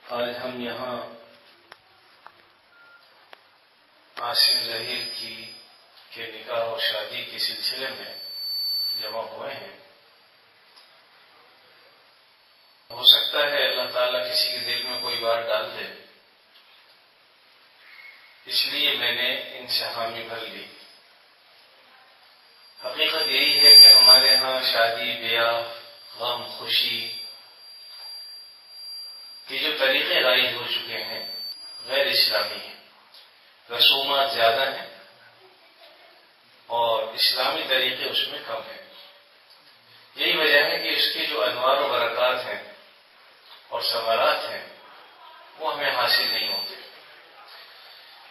آج ہم یہاں عاصم ظہیر کے نکاح اور شادی کے سلسلے میں جمع ہوئے ہیں۔ ہو سکتا ہے اللہ تعالیٰ کسی کے دل میں کوئی بات ڈال دے، اس لیے میں نے ان سے حامی بھر لی۔ حقیقت یہی ہے کہ ہمارے ہاں شادی بیاہ، غم، خوشی کے جو طریقے رائج ہو چکے ہیں غیر اسلامی ہیں، رسومات زیادہ ہیں اور اسلامی طریقے اس میں کم ہیں۔ یہی وجہ ہے کہ اس کے جو انوار و برکات ہیں اور ثمرات ہیں وہ ہمیں حاصل نہیں ہوتے۔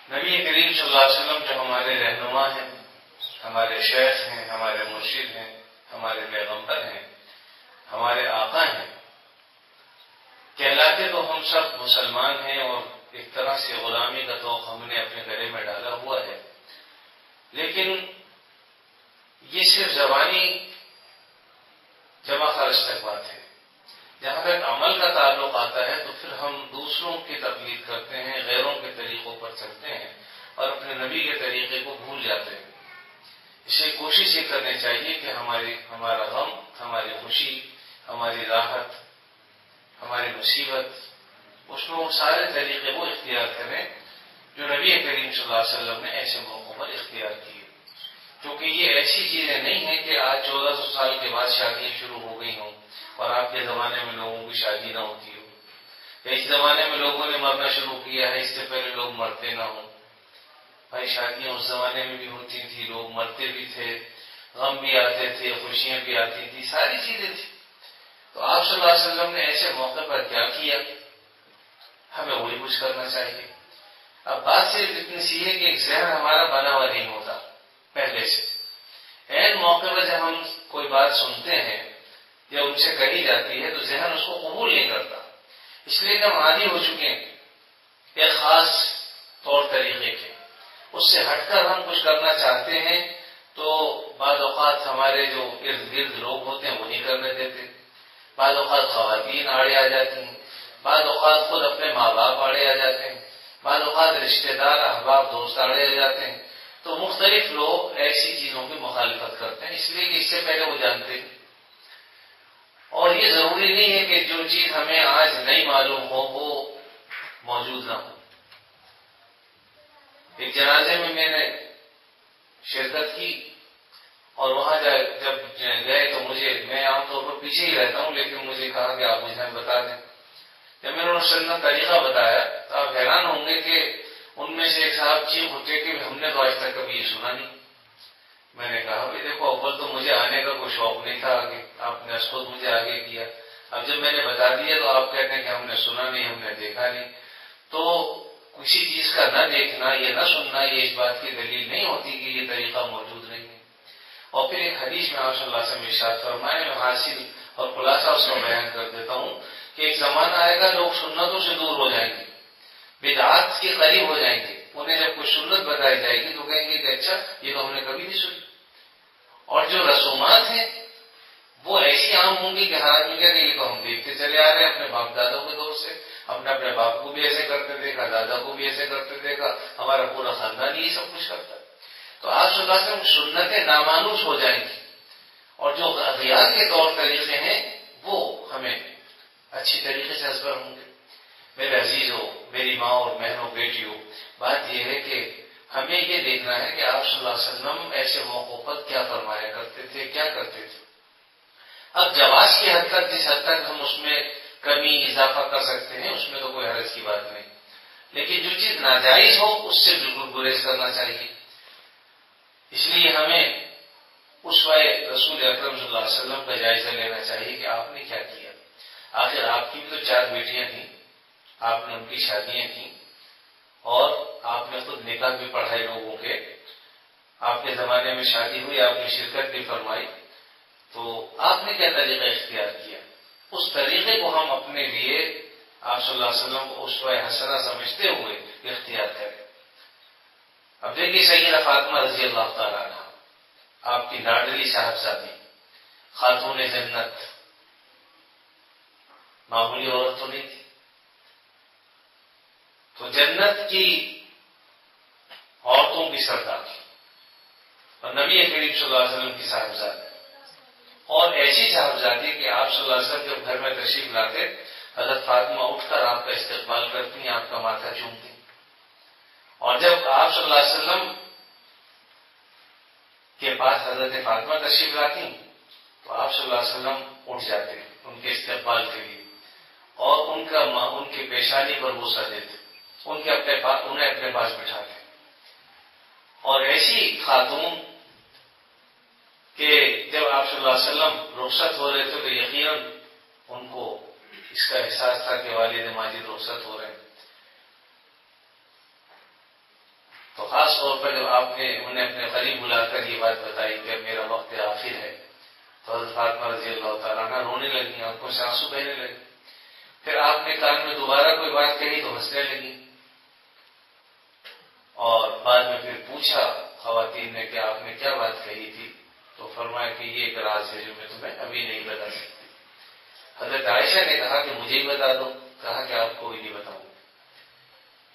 نبی کریم صلی اللہ علیہ وسلم جو ہمارے رہنما ہیں، ہمارے شیخ ہیں، ہمارے مرشد ہیں، ہمارے پیغمبر ہیں، ہمارے آقا ہیں، کہلاتے تو ہم سب مسلمان ہیں اور ایک طرح سے غلامی کا طوق ہم نے اپنے گلے میں ڈالا ہوا ہے، لیکن یہ صرف زبانی جمع خرچ تک بات ہے۔ جہاں تک عمل کا تعلق آتا ہے تو پھر ہم دوسروں کی تقلید کرتے ہیں، غیروں کے طریقوں پر چلتے ہیں اور اپنے نبی کے طریقے کو بھول جاتے ہیں۔ اس لیے کوشش یہ کرنی چاہیے کہ ہمارا غم، ہماری خوشی، ہماری راحت، ہماری مصیبت، اس میں وہ سارے طریقے وہ اختیار کریں جو نبی کریم صلی اللہ علیہ وسلم نے ایسے موقعوں پر اختیار کیے، کیونکہ یہ ایسی چیزیں نہیں ہیں کہ آج 1400 سال کے بعد شادیاں شروع ہو گئی ہوں اور آپ کے زمانے میں لوگوں کی شادی نہ ہوتی ہو، یا اس زمانے میں لوگوں نے مرنا شروع کیا ہے، اس سے پہلے لوگ مرتے نہ ہوں۔ بھائی شادیاں اس زمانے میں بھی ہوتی تھی، لوگ مرتے بھی تھے، غم بھی آتے تھے، خوشیاں بھی آتی تھی، ساری چیزیں تھیں۔ تو آپ صلی اللہ علیہ وسلم نے ایسے موقع پر کیا کیا، ہمیں وہی کچھ کرنا چاہیے۔ اب بات صرف اتنی سی ہے کہ ایک ذہن ہمارا بنا ہوا نہیں ہوتا پہلے سے، عین موقع پر جب ہم کوئی بات سنتے ہیں یا ان سے کہی جاتی ہے تو ذہن اس کو قبول نہیں کرتا، اس لیے کہ ہم عادی ہو چکے ہیں ایک خاص طور طریقے کے، اس سے ہٹ کر ہم کچھ کرنا چاہتے ہیں تو بعض اوقات ہمارے جو ارد گرد لوگ ہوتے ہیں وہ نہیں کرنے دیتے، بعض اوقات خواتین آڑے آ جاتی ہیں، بعض اوقات خود اپنے ماں باپ آڑے آ جاتے ہیں، بعض اوقات رشتہ دار احباب دوست آڑے آ جاتے ہیں، تو مختلف لوگ ایسی چیزوں کی مخالفت کرتے ہیں، اس لیے کہ اس سے پہلے وہ جانتے ہیں۔ اور یہ ضروری نہیں ہے کہ جو چیز ہمیں آج نہیں معلوم ہو وہ موجود نہ ہو۔ ایک جنازے میں نے شرکت کی اور وہاں جب گئے تو میں عام طور پر پیچھے ہی رہتا ہوں، لیکن مجھے کہا کہ آپ مجھے بتا دیں۔ جب میں نے انہیں طریقہ بتایا تو آپ حیران ہوں گے کہ ان میں سے ایک صاحب چیخ اٹھے کہ ہم نے تو آج تک کبھی یہ سنا نہیں۔ میں نے کہا بھائی دیکھو، اول تو مجھے آنے کا کوئی شوق نہیں تھا آگے، آپ نے خود مجھے آگے کیا، اب جب میں نے بتا دیا تو آپ کہتے ہیں کہ ہم نے سنا نہیں، ہم نے دیکھا نہیں۔ تو کسی چیز کا نہ دیکھنا یا نہ سننا یہ اس بات کی دلیل نہیں ہوتی کہ یہ طریقہ موجود نہیں ہے۔ اور پھر ایک حدیث میں آپ صلی اللہ علیہ وسلم ارشاد فرمائے، میں حاصل اور خلاصہ اس کا بیان کر دیتا ہوں کہ ایک زمانہ آئے گا لوگ سنتوں سے دور ہو جائیں گے، بدعات کے قریب ہو جائیں گے، انہیں جب کوئی سنت بتائی جائے گی تو کہیں گے کہ اچھا یہ تو ہم نے کبھی نہیں سنی۔ اور جو رسومات ہیں وہ ایسی عام ہوں گی کہ ہر آدمی کہے کہ یہ تو ہم دیکھتے چلے آ رہے ہیں اپنے باپ دادوں کے دور سے، اپنے باپ کو بھی ایسے کرتے دیکھا، دادا کو بھی ایسے کرتے دیکھا، ہمارا پورا خاندان یہ سب کچھ کرتا ہے۔ تو آپ صلی اللہ علیہ وسلم سنتیں نامانوس ہو جائیں گی اور جو غیات کے طور طریقے ہیں وہ ہمیں اچھی طریقے سے ازبر ہوں گے۔ میرے عزیزوں، میری ماں اور بہنوں، بیٹیوں، بات یہ ہے کہ ہمیں یہ دیکھنا ہے کہ آپ صلی اللہ علیہ وسلم ایسے موقعوں پر کیا فرمایا کرتے تھے، کیا کرتے تھے۔ اب جواز کی حد تک، جس حد تک ہم اس میں کمی اضافہ کر سکتے ہیں اس میں تو کوئی حرج کی بات نہیں، لیکن جو چیز ناجائز ہو اس سے بالکل گریز کرنا چاہیے۔ اس لیے ہمیں اسوہ رسول اکرم صلی اللہ علیہ وسلم کا جائزہ لینا چاہیے کہ آپ نے کیا کیا۔ آخر آپ کی بھی تو 4 بیٹیاں تھیں، آپ نے ان کی شادیاں کی اور آپ نے خود نکاح بھی پڑھائے لوگوں کے، آپ کے زمانے میں شادی ہوئی، آپ نے شرکت بھی فرمائی، تو آپ نے کیا طریقہ اختیار کیا، اس طریقے کو ہم اپنے لیے آپ صلی اللہ علیہ وسلم کو اسوہ حسنہ سمجھتے ہوئے اختیار کریں۔ اب دیکھیے سیدہ فاطمہ رضی اللہ تعالیٰ عنہ، آپ کی لاڈلی صاحبزادی، خاتون جنت، معمولی عورت تو نہیں تھی، تو جنت کی عورتوں کی سردار اور نبی کریم صلی اللہ علیہ وسلم کی صاحبزادی، اور ایسی صاحبزادی کہ آپ صلی اللہ علیہ وسلم جب گھر میں تشریف لاتے حضرت فاطمہ اٹھ کر آپ کا استقبال کرتی، آپ کا ماتھا چومتی، اور جب آپ صلی اللہ علیہ وسلم کے پاس حضرت فاطمہ تشریف لاتی تو آپ صلی اللہ علیہ وسلم اٹھ جاتے ان کے استقبال کے لیے، اور ان کی پیشانی پر بوسہ دیتے، انہیں اپنے پاس بٹھاتے، اور ایسی خاتون کہ جب آپ صلی اللہ علیہ وسلم رخصت ہو رہے تھے تو یقیناً ان کو اس کا احساس تھا کہ والد ماجد رخصت ہو رہے ہیں، تو خاص طور پر جب آپ نے انہیں اپنے قریب بلا کر یہ بات بتائی کہ میرا وقت آخر ہے تو حضرت فاطمہ رضی اللہ تعالیٰ عنہ رونے لگی، آنکھوں سے آنسو بہنے لگے، پھر آپ نے کان میں دوبارہ کوئی بات کہی تو ہنسنے لگی، اور بعد میں پھر پوچھا خواتین نے کہ آپ نے کیا بات کہی تھی، تو فرمایا کہ یہ ایک راز ہے جو میں تمہیں ابھی نہیں بتا سکتی۔ حضرت عائشہ نے کہا کہ مجھے ہی بتا دو، کہا کہ آپ کو بھی نہیں بتاؤں،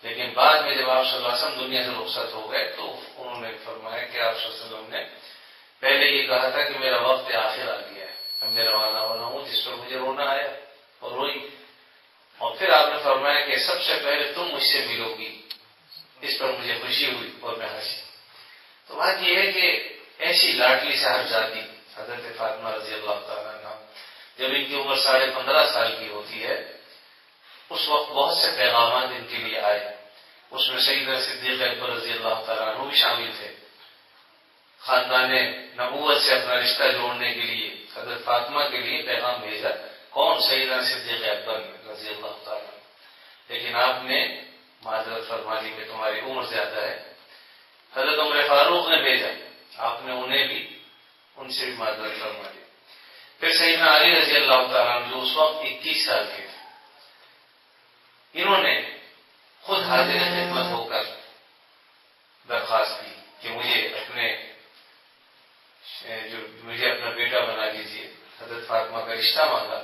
لیکن بعد میں جب آپ صلی اللہ علیہ وسلم دنیا سے رخصت ہو گئے تو انہوں نے فرمایا کہ آپ صلی اللہ علیہ وسلم نے پہلے یہ کہا تھا کہ میرا وقت آخر آ گیا ہے، اب میں روانہ ہونا ہوں، جس پر مجھے رونا آیا اور روئی، اور پھر آپ نے فرمایا کہ سب سے پہلے تم مجھ سے ملو گی، اس پر مجھے خوشی ہوئی اور میں ہنسی۔ تو بات یہ ہے کہ ایسی لاڈلی صاحبزادی حضرت فاطمہ رضی اللہ تعالیٰ عنہ جب ان کی عمر 15.5 سال کی ہوتی ہے، اس وقت بہت سے پیغامات ان کے لیے آئے، اس میں سیدنا صدیق اکبر رضی اللہ تعالیٰ عنہ بھی شامل تھے، خاندان نبوت سے اپنا رشتہ جوڑنے کے لیے حضرت فاطمہ کے لیے پیغام بھیجا، کون؟ سیدنا صدیق اکبر رضی اللہ تعالیٰ، لیکن آپ نے معذرت فرما لی کہ تمہاری عمر زیادہ ہے۔ حضرت عمر فاروق نے بھیجا، آپ نے انہیں بھی ان سے بھی معذرت فرما لی۔ پھر سیدنا علی رضی اللہ تعالیٰ عنہ جو اس وقت 21 سال کے تھے، انہوں نے خود حاضر خدمت ہو کر درخواست کی کہ مجھے اپنا بیٹا بنا لیجیے، حضرت فاطمہ کا رشتہ مانگا۔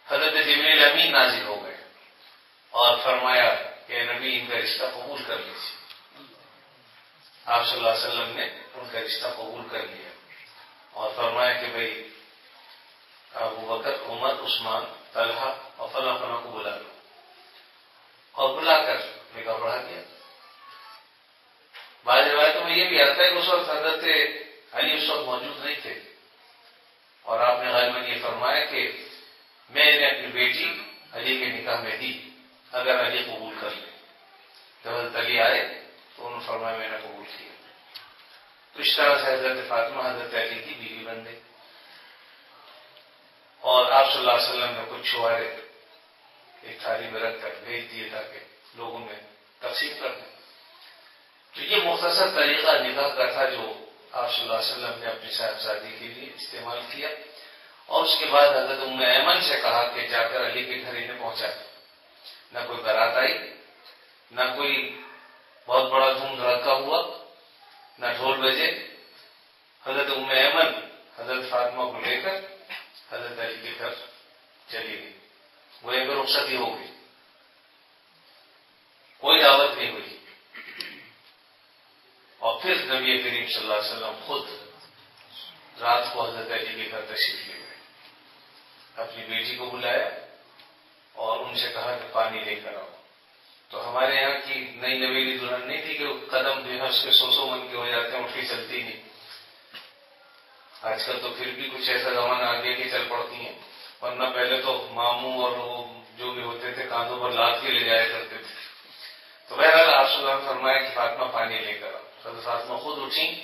حضرت جبریل امین نازل ہو گئے اور فرمایا کہ نبی ان کا رشتہ قبول کر لیجیے۔ آپ صلی اللہ علیہ وسلم نے ان کا رشتہ قبول کر لیا اور فرمایا کہ بھئی ابو بکر، عمر، عثمان، طلحہ اور فلاں فلاں کو بلا لو، اور بلا کر نکاح پڑھا دیا۔ بعض روایتوں میں یہ بھی آتا ہے کہ اس وقت حضرت علی اس وقت موجود نہیں تھے، اور آپ نے غالباً یہ فرمایا کہ میں نے اپنی بیٹی علی کے نکاح میں دی اگر علی قبول کر لے۔ جب حضرت علی آئے تو انہوں نے فرمایا میں نے قبول کیا، تو اس طرح سے حضرت فاطمہ حضرت علی کی بیوی بن گئی، اور آپ صلی اللہ علیہ وسلم نے کچھ چھوارے ایک تھالی میں رکھ کر بھیج دیے تاکہ لوگوں میں تقسیم کر دیں۔ تو یہ مختصر طریقہ نکاح کا تھا جو آپ صلی اللہ علیہ وسلم نے اپنی صاحبزادی کے لیے استعمال کیا، اور اس کے بعد حضرت ام ایمن سے کہا کہ جا کر علی کے گھر انہیں پہنچا۔ نہ کوئی بارات آئی، نہ کوئی بہت بڑا دھوم دھڑکا ہوا، نہ ڈھول بجے۔ حضرت ام ایمن حضرت فاطمہ کو لے کر حضرت علی کے گھر چلی گئی، وہ ایک رخصتی ہو گئی، کوئی دعوت نہیں ہوئی، اور پھر نبی کریم صلی اللہ علیہ وسلم خود رات کو حضرت علی کے گھر تشریف لے گئے، اپنی بیٹی کو بلایا اور ان سے کہا کہ پانی لے کر آؤ۔ تو ہمارے یہاں کی نئی نویلی دلہن نہیں تھی کہ قدم جو ہے اس کے 100 من کے ہو جاتے ہیں، اٹھی چلتی نہیں۔ آج کل تو پھر بھی کچھ ایسا زمانہ آ گیا کہ چل پڑتی ہیں، ورنہ پہلے تو ماموں اور وہ جو بھی ہوتے تھے کاندھوں پر لاد کے لے جایا کرتے تھے۔ تو بہرحال آپ صلی اللہ علیہ وسلم نے فرمایا کہ فاطمہ پانی لے کر آؤ۔ حضرت فاطمہ خود اٹھیں،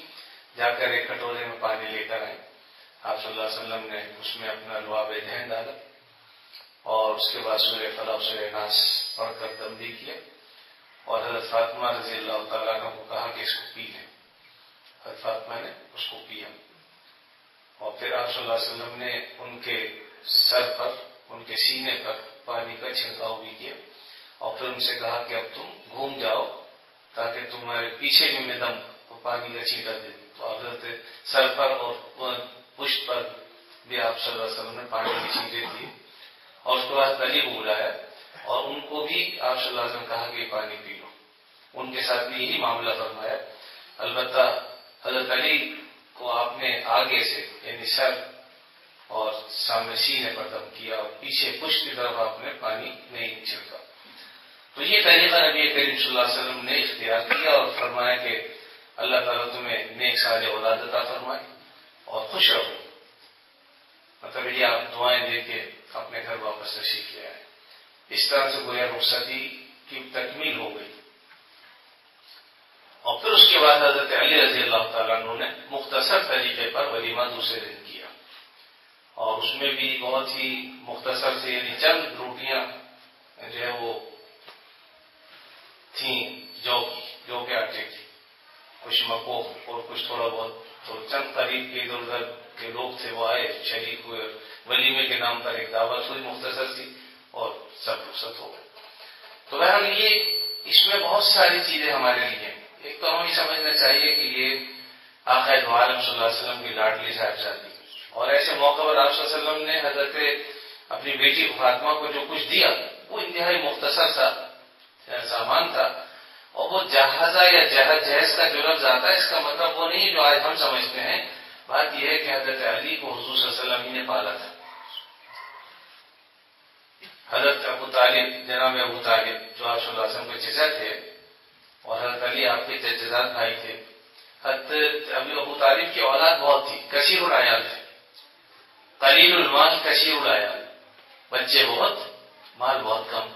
جا کر ایک کٹورے میں پانی لے کر آئیں۔ آپ صلی اللہ علیہ وسلم نے اس میں اپنا لعاب ذہن ڈالا اور اس کے بعد سورہ فلق سورہ ناس پڑھ کر تمدید کیا، اور حضرت فاطمہ رضی اللہ تعالیٰ عنہ کو کہا کہ اس کو پی لیں۔ حضرت فاطمہ نے اس کو پیا، اور پھر آپ صلی اللہ علیہ وسلم نے ان کے سر پر، ان کے سینے پر پانی کا چھڑکاؤ بھی کیا، اور پھر ان سے کہا کہ اب تم گھوم جاؤ تاکہ تمہارے پیچھے بھی میں دم پانی کا چھینٹا دے دوں۔ تو حضرت سر پر اور پشت پر بھی آپ صلی اللہ علیہ وسلم نے پانی کے چھینٹے دیے، اور اس کے بعد علی کو بلایا اور ان کو بھی آپ صلی اللہ علیہ وسلم کہا کہ پانی پی لو، ان کے ساتھ بھی یہی معاملہ فرمایا. البتہ حضرت علی کو آپ نے آگے سے یعنی سر اور سامنے سینے پر دم کیا اور پیچھے پشت کی طرف آپ نے پانی نہیں چھڑکا. تو یہ طریقہ نبی کریم صلی اللہ علیہ وسلم نے اختیار کیا اور فرمایا کہ اللہ تعالیٰ تمہیں نیک صالح اولاد عطا فرمائے اور خوش رہو. مطلب یہ آپ دعائیں دے کے اپنے گھر واپس تشریف لے آئے. اس طرح سے گویا رخصتی کی تکمیل ہو گئی. اور پھر اس کے بعد حضرت علی رضی اللہ تعالیٰ عنہ نے مختصر طریقے پر ولیمہ دوسرے دن کیا، اور اس میں بھی بہت ہی مختصر سے یعنی چند روٹیاں جو ہے وہ تھیں جو کے آٹے کی، کچھ مکو اور کچھ تھوڑا بہت. تو چند قریب کے ادھر ادھر کے لوگ تھے وہ آئے، شریک ہوئے، ولیمے کے نام پر ایک دعوت ہوئی مختصر سی اور سب رخصت ہو گئے. تو بہرحال یہ اس میں بہت ساری چیزیں ہمارے لیے ہیں. ایک تو ہمیں سمجھنا چاہیے کہ یہ آقا دو عالم صلی اللہ علیہ وسلم کی لاڈلی صاحبزادی، اور ایسے موقع پر آپ صلی اللہ علیہ وسلم نے حضرت اپنی بیٹی فاطمہ کو جو کچھ دیا وہ انتہائی مختصر سا سامان تھا. اور وہ جہازہ یا جہیز کا جو لفظ آتا ہے اس کا مطلب وہ نہیں جو آج ہم سمجھتے ہیں. بات یہ ہے کہ حضرت علی کو حضور صلی اللہ علیہ وسلم ہی نے پالا تھا. حضرت ابو طالب، جناب ابو طالب جو آپ صلی اللہ علیہ وسلم کے چچا تھے، اور حضرت علی آپ کے چچزاد بھائی تھے. حضرت ابو طالب کی اولاد بہت تھی، کثیر العیال تھے. قلیل المال کثیر العیال، بچے بہت مال بہت کم.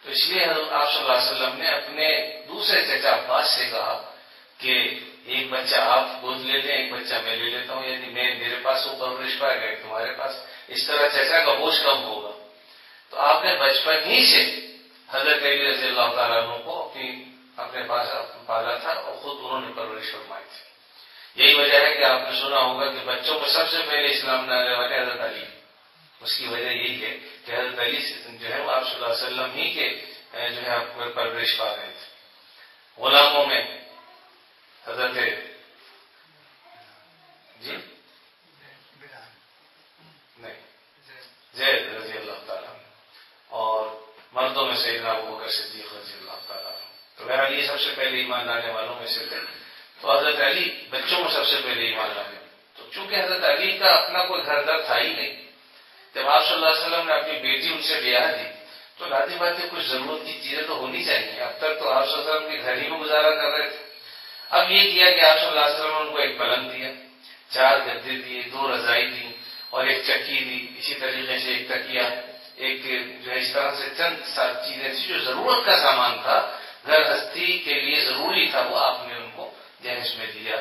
تو اس لیے حضرت آپ صلی اللہ علیہ وسلم نے اپنے دوسرے چچا عباس سے کہا کہ ایک بچہ آپ گود لے لیں، ایک بچہ میں لے لیتا ہوں، یعنی میرے پاس وہ پرورش پائے گا تمہارے پاس، اس طرح چچا کا بوجھ کم ہوگا. تو آپ نے بچپن ہی سے حضرت علی رضی اللہ تعالیٰ عنہ کو اپنے پاس پالا تھا اور خود انہوں نے پرورش فرمائی تھی. یہی وجہ ہے کہ آپ نے سنا ہوگا کہ بچوں میں سب سے پہلے اسلام میں آنے والے حضرت علی. اس کی وجہ یہی ہے کہ حضرت علی جو ہے وہ آپ صلی اللہ علیہ وسلم ہی کے جو ہے آپ کو پرورش پا رہے تھے. غلاموں میں حضرت جی نہیں زید رضی اللہ تعالیٰ، اور مردوں میں سیدنا ابوبکر صدیق رضی اللہ تعالیٰ. تو بہرحال یہ سب سے پہلے ایمان لانے والوں میں سے تھے. تو حضرت علی بچوں میں سب سے پہلے ایمان لانے. تو چونکہ حضرت علی کا اپنا کوئی گھر در تھا ہی نہیں، جب آپ صلی اللہ علیہ وسلم نے اپنی بیٹی ان سے بیاہ دی تو لازمی بات ہے کچھ ضرورت کی چیزیں تو ہونی چاہیے. اب تک تو آپ صلی اللہ علیہ وسلم کے گھر ہی میں گزارا کر رہے تھے. اب یہ کیا کہ آپ صلی اللہ علیہ وسلم نے ان کو ایک پلنگ دیا، 4 گدے دیے، 2 رضائی دی اور ایک چکی دی. اسی طریقے سے ایک تکیہ، ایک جو ہے اس طرح سے چند چیزیں تھی جو ضرورت کا سامان تھا، گھر ہستی کے لیے ضروری تھا، وہ آپ نے ان کو جہیز میں دیا،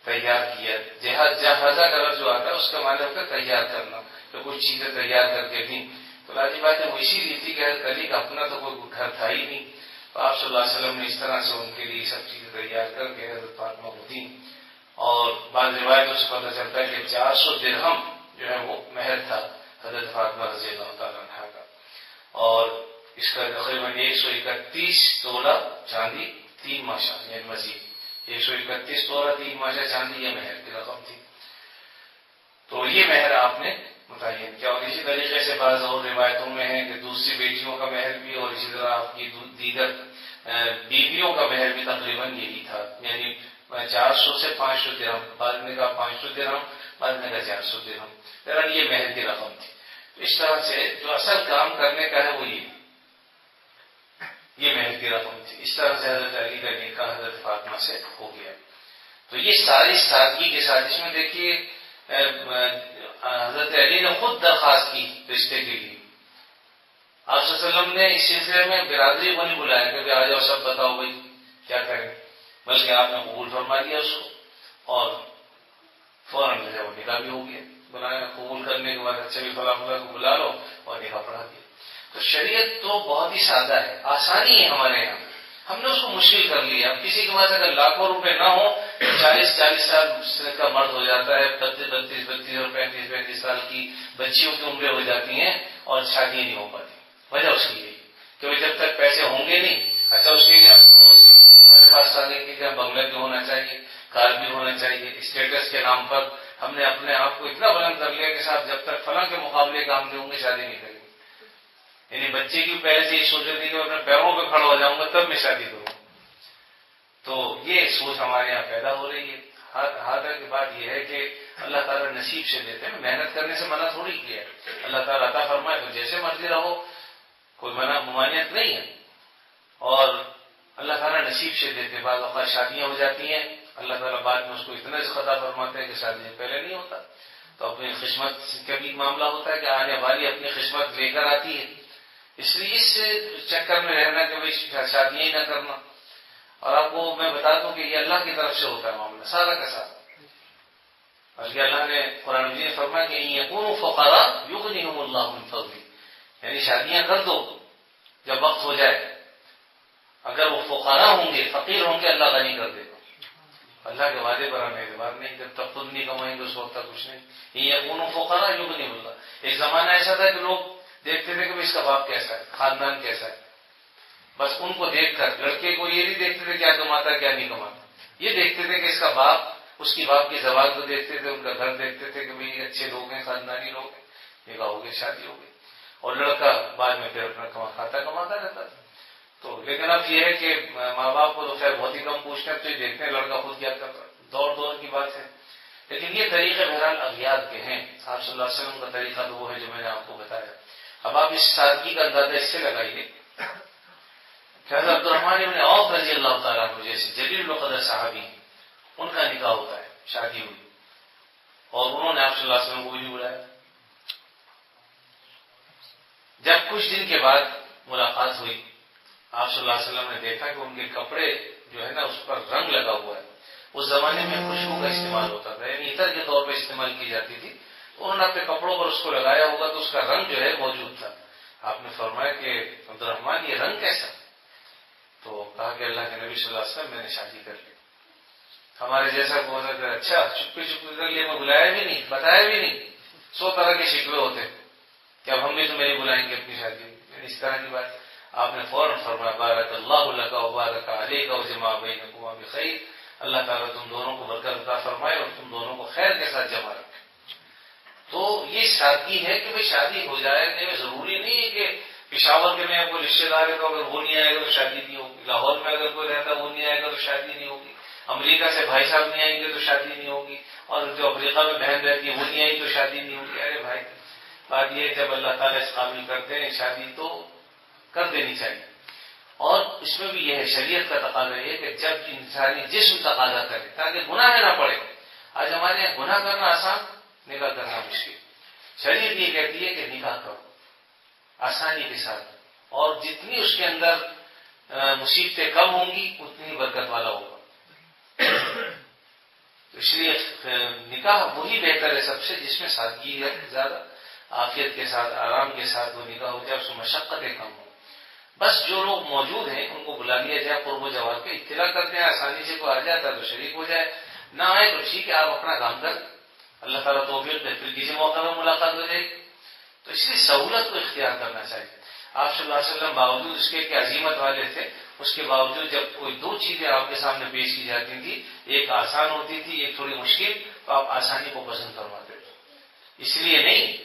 تیار کیا. جہازہ کا لفظ جو آتا ہے اس کا معنی ہوتا ہے تیار کرنا، تو کچھ چیزیں تیار کر کے دیں. تو لازمی بات ہے وہ اسی لیے تھی کہ حضرت علی کا اپنا تو کوئی گھر تھا ہی نہیں. تو آپ صلی اللہ علیہ وسلم نے اس طرح سے ان کے لیے سب چیزیں تیار کر کے حضرت فاطمہ کو دیں. اور بعض روایتوں سے پتہ چلتا ہے کہ 400 درہم جو ہے وہ مہر تھا حضرت فاطمہ رضی اللہ تعالیٰ عنہ کا، اور اس کا تقریباً 131 تولہ چاندی 3 ماشا، یعنی مزید 131 تولہ 3 ماشا چاندی یہ مہر کی رقم تھی. تو یہ مہر آپ نے متعین کیا. اور اسی طریقے سے بعض اور روایتوں میں ہے کہ دوسری بیٹیوں کا مہر بھی، اور اسی طرح آپ کی دیگر بیویوں کا مہر بھی تقریباً یہی تھا، یعنی 400 سے 500 درہم. بعد میں کہا 500 درہم، بعد میں کہا 400 درہم. بہرحال یہ مہر کی رقم تھی. تو اس طرح سے جو اصل کام کرنے کا ہے وہ یہ مہر کی رقم تھی. اس طرح سے حضرت علی کا نکاح حضرت فاطمہ سے ہو گیا. تو یہ ساری سادگی کے ساتھ، اس میں دیکھیے حضرت علی نے خود درخواست کی رشتے کے لیے. آپ صلی اللہ علیہ وسلم نے اس سلسلے میں برادری کو نہیں بلایا کہ آ جاؤ سب بتاؤ بھائی کیا کریں، بلکہ آپ نے قبول فرما دیا اس کو، اور فوراً جو ہے وہ نکاح بھی ہو گیا. بلایا، قبول کرنے کے بعد اچھا بھی فلاں کو بلا لو اور نکاح پڑھا دیا. تو شریعت تو بہت ہی سادہ ہے، آسانی ہے ہمارے یہاں. ہم نے اس کو مشکل کر لیا. اب کسی کے پاس اگر لاکھوں روپے نہ ہو تو 40 سال کا مرد ہو جاتا ہے، 32 اور 35 سال کی بچیوں کی عمریں ہو جاتی ہیں اور شادی نہیں ہو پاتی. وجہ اس کی یہی کہ جب تک پیسے ہوں گے نہیں. اچھا اس کے لیے ہمارے پاس شادی کے لیے بنگلہ بھی ہونا چاہیے، کار بھی ہونا چاہیے. اسٹیٹس کے نام پر ہم نے اپنے آپ کو اتنا بلند کر لیا کہ صاحب جب تک فلاں کے مقابلے کام نہیں ہوں گے شادی نہیں کریں گے. یعنی بچے کی پہلے سے یہ سوچ رہی کہ میں اپنے پیروں پہ کھڑا ہو جاؤں گا تب میں شادی کروں. تو یہ سوچ ہمارے یہاں پیدا ہو رہی ہے. حاضر کی بات یہ ہے کہ اللہ تعالیٰ نصیب سے دیتے ہیں، محنت کرنے سے منع تھوڑی کیا ہے. اللہ تعالیٰ عطا فرمائے تو جیسے مرضی رہو، کوئی ممانعت نہیں ہے. اور اللہ تعالیٰ نصیب سے دیتے. بعض اوقات شادیاں ہو جاتی ہیں، اللہ تعالیٰ بعد میں اس کو اتنا عطا فرماتے ہیں کہ شادی سے پہلے نہیں ہوتا. تو اپنی قسمت کا بھی معاملہ ہوتا ہے کہ آنے والی اپنی قسمت لے کر آتی ہے. اس لیے اس چکر میں رہنا کہ بھائی شادیاں ہی نہ کرنا. اور آپ کو میں بتا دوں کہ یہ اللہ کی طرف سے ہوتا ہے معاملہ سارا کا سارا. بلکہ اللہ نے قرآن مجید میں فرمایا کہ یکونوا فقراء یغنیہم اللہ من فضلہ، یعنی شادیاں کر دو جب وقت ہو جائے. اگر وہ فقراء ہوں گے، فقیر ہوں گے، اللہ غنی کر دے گا. اللہ کے وعدے پر ہمیں اعتبار نہیں، جب تک خود نہیں کمائیں گے اس وقت تک کچھ نہیں. یکونوا فقراء یغنیہم اللہ. ایک زمانہ ایسا تھا کہ لوگ دیکھتے تھے کہ اس کا باپ کیسا ہے، خاندان کیسا ہے. بس ان کو دیکھ کر لڑکے کو یہ نہیں دیکھتے تھے کیا کماتا ہے کیا نہیں کماتا، یہ دیکھتے تھے کہ اس کا باپ، اس کی باپ کی زبان کو دیکھتے تھے، ان کا گھر دیکھتے تھے کہ بھئی اچھے لوگ ہیں، خاندانی لوگ ہیں. نکاح ہو گئی، شادی ہو گئی، اور لڑکا بعد میں پھر اپنا کماتا رہتا تھا. تو لیکن اب یہ ہے کہ ماں باپ کو تو خیر بہت ہی کم پوچھتے ہیں، تو یہ دیکھتے ہیں لڑکا خود کیا کرتا ہے. دور کی بات ہے. لیکن یہ طریقے بہرحال اغیار کے ہیں. آپ صلی اللہ علیہ وسلم کا طریقہ تو وہ ہے جو میں نے آپ کو بتایا. اب آپ اس سادگی کا اندازہ اس سے لگائیے کہ حضرت عبدالرحمن ابن عوف رضی اللہ تعالیٰ عنہ جیسے جلیل القدر صحابی ہیں، ان کا نکاح ہوتا ہے، شادی ہوئی، اور انہوں نے آپ صلی اللہ علیہ وسلم کو بھی بلایا. جب کچھ دن کے بعد ملاقات ہوئی، آپ صلی اللہ علیہ وسلم نے دیکھا کہ ان کے کپڑے جو ہے نا اس پر رنگ لگا ہوا ہے. اس زمانے میں خوشبو کا استعمال ہوتا تھا، یعنی عطر کے طور پہ استعمال کی جاتی تھی. تو انہوں نے اپنے کپڑوں پر اس کو لگایا ہوگا تو اس کا رنگ جو ہے موجود تھا. آپ نے فرمایا کہ عبدالرحمن یہ رنگ کیسا؟ تو کہا کہ اللہ کے نبی صلی اللہ علیہ وسلم میں نے شادی کر لی. ہمارے جیسا بہت اچھا چپے کر لیے، میں بلایا بھی نہیں، بتایا بھی نہیں. 100 طرح کے شکوے ہوتے کہ اب ہم بھی تو میری بلائیں گے اپنی شادی میں، اس طرح کی بات. آپ نے فوراً فرمایا بارک اللہ لک و بارک علیک وجمع بینکما بخیر، اللہ تعالیٰ تم دونوں کو برکت عطا فرمائے اور تم دونوں کو خیر کے ساتھ جمع رکھے. تو یہ سادگی ہے کہ بھئی شادی ہو جائے. ضروری نہیں ہے کہ پشاور کے میں کوئی رشتے دار ہے تو اگر وہ نہیں آئے گا تو شادی نہیں ہوگی، لاہور میں اگر کوئی رہتا وہ نہیں آئے گا تو شادی نہیں ہوگی، امریکہ سے بھائی صاحب نہیں آئیں گے تو شادی نہیں ہوگی، اور جو افریقہ میں بہن رہتی ہے وہ نہیں آئی تو شادی نہیں ہوگی. ارے بھائی بات یہ ہے جب اللہ تعالیٰ اس قابل کرتے ہیں شادی تو کر دینی چاہیے. اور اس میں بھی یہ ہے شریعت کا تقاضا یہ کہ جب انسانی جسم تقاضا کرے تاکہ گناہ نہ پڑے. آج ہمارے یہاں گناہ کرنا آسان، نکاح کرنا مشکل. شریعت یہ کہتی ہے کہ نکاح کرو آسانی کے ساتھ، اور جتنی اس کے اندر مصیبتیں کم ہوں گی اتنی ہی برکت والا ہوگا. اس لیے نکاح وہی بہتر ہے سب سے جس میں سادگی ہے، زیادہ عافیت کے ساتھ آرام کے ساتھ وہ نکاح ہو جائے، اس میں مشقتیں کم ہوں. بس جو لوگ موجود ہیں ان کو بلا لیا جائے، قرب و جوار کے اطلاع کرتے ہیں، آسانی سے کوئی آ جاتا ہے تو شریک ہو جائے، نہ آئے تو ٹھیک ہے آپ اپنا کام کر، اللہ تعالیٰ توفیق دے، پھر کسی موقع میں ملاقات ہو جائے گی. تو اس لیے سہولت کو اختیار کرنا چاہیے. آپ صلی اللہ علیہ وسلم باوجود اس کے کہ عظیمت والے تھے، اس کے باوجود جب کوئی دو چیزیں آپ کے سامنے پیش کی جاتی تھی، ایک آسان ہوتی تھی ایک تھوڑی مشکل، تو آپ آسانی کو پسند فرماتے تھے. اس لیے نہیں